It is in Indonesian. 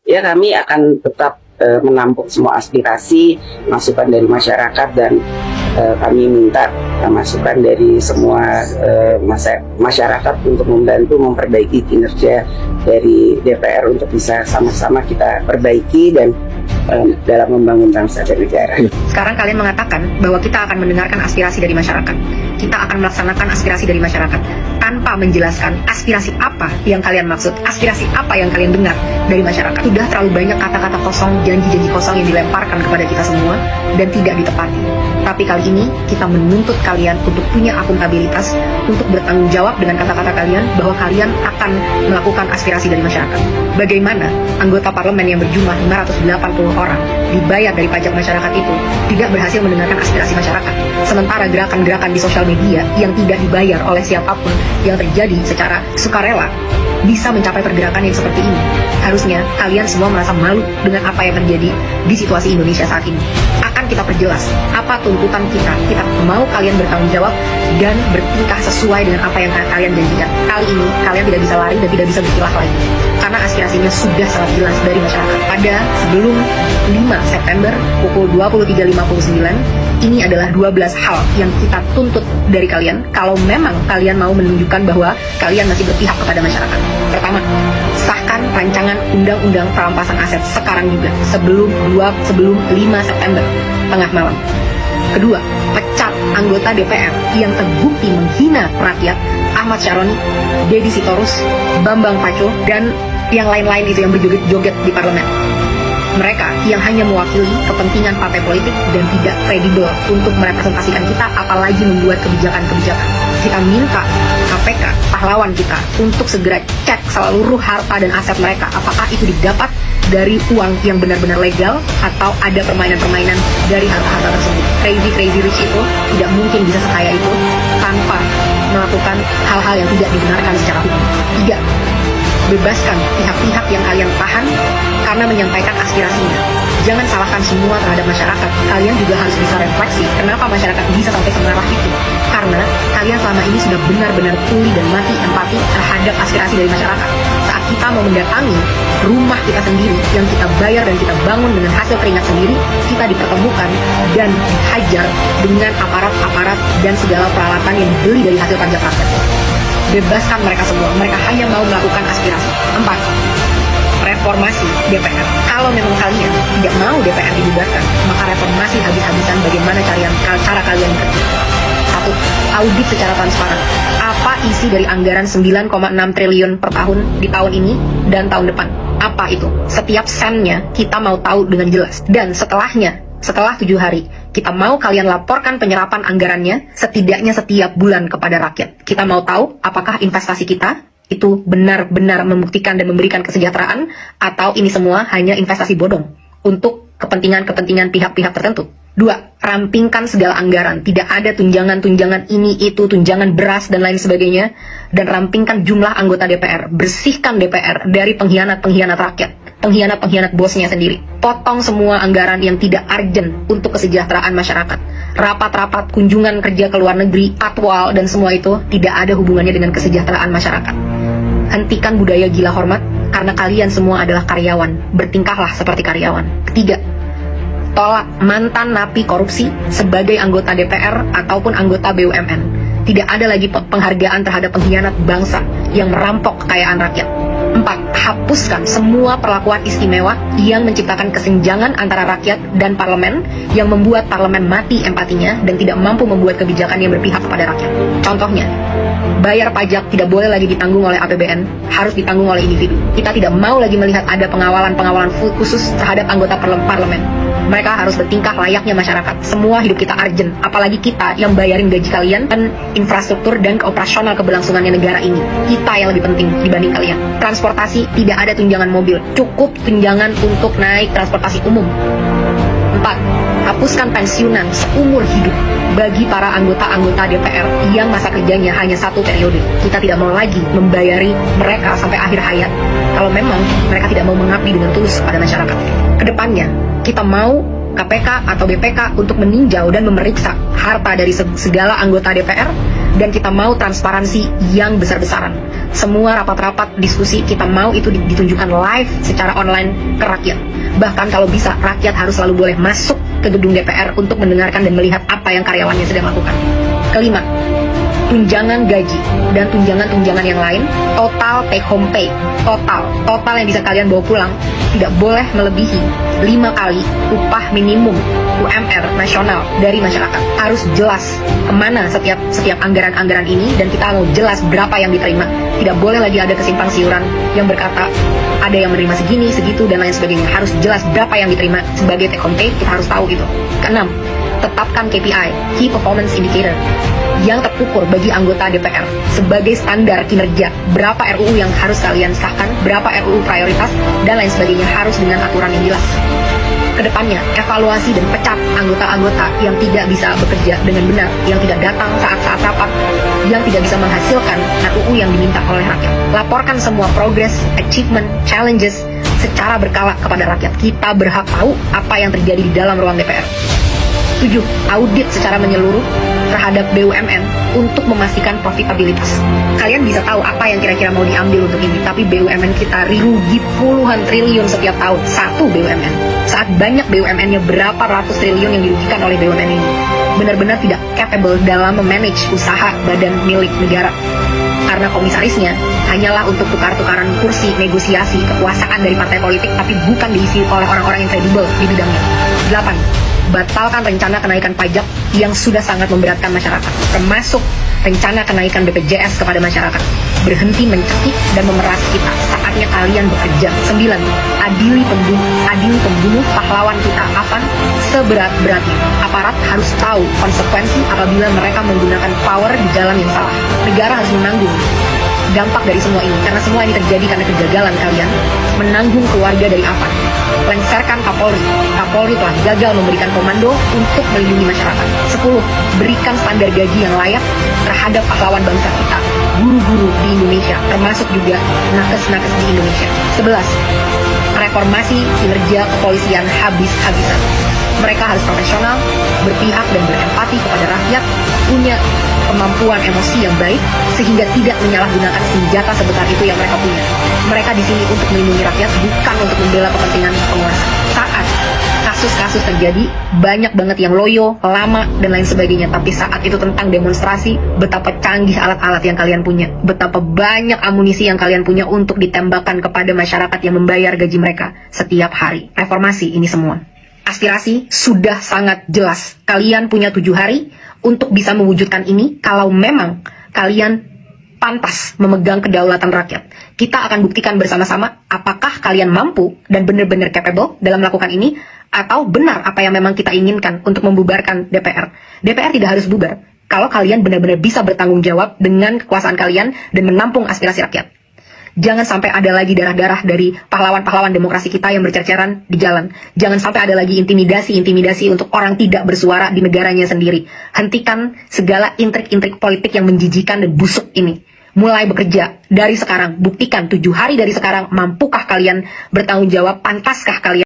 Ya, kami akan tetap menampung semua aspirasi, masukan dari masyarakat, dan kami minta masukan dari semua masyarakat untuk membantu memperbaiki kinerja dari DPR untuk bisa sama-sama kita perbaiki dan dalam membangun bangsa dan negara. Sekarang kalian mengatakan bahwa kita akan mendengarkan aspirasi dari masyarakat. Kita akan melaksanakan aspirasi dari masyarakat tanpa menjelaskan aspirasi apa yang kalian maksud, aspirasi apa yang kalian dengar dari masyarakat. Sudah terlalu banyak kata-kata kosong, janji-janji kosong yang dilemparkan kepada kita semua dan tidak ditepati. Tapi kali ini kita menuntut kalian untuk punya akuntabilitas, untuk bertanggung jawab dengan kata-kata kalian bahwa kalian akan melakukan aspirasi dari masyarakat. Bagaimana anggota parlemen yang berjumlah 580 orang dibayar dari pajak masyarakat itu tidak berhasil mendengarkan aspirasi masyarakat, sementara gerakan-gerakan di sosial media yang tidak dibayar oleh siapapun yang terjadi secara sukarela bisa mencapai pergerakan yang seperti ini. Harusnya kalian semua merasa malu dengan apa yang terjadi di situasi Indonesia saat ini. Akan kita perjelas apa tuntutan kita. Kita mau kalian bertanggung jawab dan bertingkah sesuai dengan apa yang kalian janjikan. Kali ini kalian tidak bisa lari dan tidak bisa berkilah lagi, karena aspirasinya sudah sangat jelas dari masyarakat. Pada sebelum 5 September pukul 23.59, ini adalah 12 hal yang kita tuntut dari kalian kalau memang kalian mau menunjukkan bahwa kalian masih berpihak kepada masyarakat. Pertama, sahkan rancangan undang-undang perampasan aset sekarang juga, sebelum 5 September tengah malam. Kedua, pecat anggota DPR yang terbukti menghina rakyat, Ahmad Syaroni, Deddy Sitorus, Bambang Pacul, dan yang lain-lain itu yang berjoget-joget di parlemen. Mereka yang hanya mewakili kepentingan partai politik dan tidak kredibel untuk merepresentasikan kita, apalagi membuat kebijakan-kebijakan. Kita minta KPK, pahlawan kita, untuk segera cek seluruh harta dan aset mereka, apakah itu didapat dari uang yang benar-benar legal atau ada permainan-permainan dari harta-harta tersebut. Crazy rich itu tidak mungkin bisa sekaya itu tanpa melakukan hal-hal yang tidak dibenarkan secara hukum. Tiga, bebaskan pihak-pihak yang kalian tahan karena menyampaikan aspirasinya. Jangan salahkan semua terhadap masyarakat. Kalian juga harus bisa refleksi kenapa masyarakat bisa sampai semarah itu. Karena kalian selama ini sudah benar-benar tuli dan mati empati terhadap aspirasi dari masyarakat. Saat kita mau mendatangi rumah kita sendiri yang kita bayar dan kita bangun dengan hasil keringat sendiri, kita dipertemukan dan dihajar dengan aparat-aparat dan segala peralatan yang dibeli dari hasil pajak rakyat. Bebaskan mereka semua. Mereka hanya mau melakukan aspirasi. 4. Reformasi DPR. Kalau memang kalian tidak mau DPR dibubarkan, maka reformasi habis-habisan bagaimana cara kalian bekerja. 1. Audit secara transparan. Apa isi dari anggaran 9,6 triliun per tahun di tahun ini dan tahun depan? Apa itu? Setiap sennya kita mau tahu dengan jelas. Dan setelah 7 hari, kita mau kalian laporkan penyerapan anggarannya setidaknya setiap bulan kepada rakyat. Kita mau tahu apakah investasi kita itu benar-benar membuktikan dan memberikan kesejahteraan, atau ini semua hanya investasi bodong untuk kepentingan pihak-pihak tertentu. 2. Rampingkan segala anggaran. Tidak ada tunjangan-tunjangan ini, itu, tunjangan beras, dan lain sebagainya. Dan rampingkan jumlah anggota DPR. Bersihkan DPR dari pengkhianat-pengkhianat rakyat, pengkhianat-pengkhianat bosnya sendiri. Potong semua anggaran yang tidak urgent untuk kesejahteraan masyarakat. Rapat-rapat, kunjungan kerja ke luar negeri, patwal, dan semua itu tidak ada hubungannya dengan kesejahteraan masyarakat. Hentikan budaya gila hormat, karena kalian semua adalah karyawan. Bertingkahlah seperti karyawan. Ketiga, tolak mantan napi korupsi sebagai anggota DPR ataupun anggota BUMN. Tidak ada lagi penghargaan terhadap pengkhianat bangsa yang merampok kekayaan rakyat. 4. Hapuskan semua perlakuan istimewa yang menciptakan kesenjangan antara rakyat dan parlemen, yang membuat parlemen mati empatinya dan tidak mampu membuat kebijakan yang berpihak kepada rakyat. Contohnya, bayar pajak tidak boleh lagi ditanggung oleh APBN, harus ditanggung oleh individu. Kita tidak mau lagi melihat ada pengawalan khusus terhadap anggota parlemen. Mereka harus bertingkah layaknya masyarakat. Semua hidup kita urgent, apalagi kita yang bayarin gaji kalian dan infrastruktur dan operasional keberlangsungannya negara ini. Kita yang lebih penting dibanding kalian. Transportasi, tidak ada tunjangan mobil, cukup tunjangan untuk naik transportasi umum. 4. Hapuskan pensiunan seumur hidup bagi para anggota-anggota DPR yang masa kerjanya hanya 1 periode. Kita tidak mau lagi membayari mereka sampai akhir hayat kalau memang mereka tidak mau mengabdi dengan tulus pada masyarakat. Kedepannya, kita mau KPK atau BPK untuk meninjau dan memeriksa harta dari segala anggota DPR, dan kita mau transparansi yang besar-besaran. Semua rapat-rapat diskusi kita mau itu ditunjukkan live secara online ke rakyat. Bahkan kalau bisa, rakyat harus selalu boleh masuk ke gedung DPR untuk mendengarkan dan melihat apa yang karyawannya sedang lakukan. Kelima, tunjangan gaji dan tunjangan-tunjangan yang lain, total take home pay, total yang bisa kalian bawa pulang, tidak boleh melebihi 5 kali upah minimum UMR nasional dari masyarakat. Harus jelas kemana setiap anggaran-anggaran ini, dan kita mau jelas berapa yang diterima. Tidak boleh lagi ada kesimpang siuran yang berkata ada yang menerima segini, segitu, dan lain sebagainya. Harus jelas berapa yang diterima sebagai take home pay, kita harus tahu itu. Keenam, tetapkan KPI, Key Performance Indicator, yang terukur bagi anggota DPR sebagai standar kinerja. Berapa RUU yang harus kalian sahkan, berapa RUU prioritas, dan lain sebagainya, harus dengan aturan yang jelas. Kedepannya, evaluasi dan pecat anggota-anggota yang tidak bisa bekerja dengan benar, yang tidak datang saat-saat rapat, yang tidak bisa menghasilkan RUU yang diminta oleh rakyat. Laporkan semua progress, achievement, challenges secara berkala kepada rakyat. Kita berhak tahu apa yang terjadi di dalam ruang DPR. 7. Audit secara menyeluruh terhadap BUMN untuk memastikan profitabilitas. Kalian bisa tahu apa yang kira-kira mau diambil untuk ini, tapi BUMN kita rugi puluhan triliun setiap tahun. Satu BUMN. Saat banyak BUMN-nya berapa ratus triliun yang dirugikan oleh BUMN ini. Benar-benar tidak capable dalam memanage usaha badan milik negara. Karena komisarisnya hanyalah untuk tukar-tukaran kursi, negosiasi, kekuasaan dari partai politik, tapi bukan diisi oleh orang-orang yang kredibel di bidangnya. 8. Batalkan rencana kenaikan pajak yang sudah sangat memberatkan masyarakat, termasuk rencana kenaikan BPJS kepada masyarakat. Berhenti mencekik dan memeras kita, saatnya kalian bekerja. 9. Adili pembunuh pahlawan kita, apa seberat-beratnya. Aparat harus tahu konsekuensi apabila mereka menggunakan power di jalan yang salah. Negara harus menanggung dampak dari semua ini, karena semua ini terjadi karena kegagalan kalian menanggung keluarga dari apa. Lengserkan Kapolri. Kapolri telah gagal memberikan komando untuk melindungi masyarakat. 10. Berikan standar gaji yang layak terhadap pahlawan bangsa kita, guru-guru di Indonesia, termasuk juga nakes-nakes di Indonesia. 11. Reformasi kinerja kepolisian habis-habisan. Mereka harus profesional, berpihak dan berempati kepada rakyat, punya kemampuan emosi yang baik, sehingga tidak menyalahgunakan senjata sebesar itu yang mereka punya. Mereka di sini untuk melindungi rakyat, bukan untuk membela kepentingan penguasa. Saat kasus-kasus terjadi, banyak banget yang loyo, lama, dan lain sebagainya. Tapi saat itu tentang demonstrasi, betapa canggih alat-alat yang kalian punya, betapa banyak amunisi yang kalian punya untuk ditembakkan kepada masyarakat yang membayar gaji mereka setiap hari. Reformasi ini semua. Aspirasi sudah sangat jelas. Kalian punya 7 hari untuk bisa mewujudkan ini. Kalau memang kalian pantas memegang kedaulatan rakyat, kita akan buktikan bersama-sama apakah kalian mampu dan benar-benar capable dalam melakukan ini, atau benar apa yang memang kita inginkan untuk membubarkan DPR. DPR tidak harus bubar kalau kalian benar-benar bisa bertanggung jawab dengan kekuasaan kalian dan menampung aspirasi rakyat. Jangan sampai ada lagi darah-darah dari pahlawan-pahlawan demokrasi kita yang bercerceran di jalan. Jangan sampai ada lagi intimidasi-intimidasi untuk orang tidak bersuara di negaranya sendiri. Hentikan segala intrik-intrik politik yang menjijikan dan busuk ini. Mulai bekerja dari sekarang. Buktikan 7 hari dari sekarang, mampukah kalian bertanggung jawab, pantaskah kalian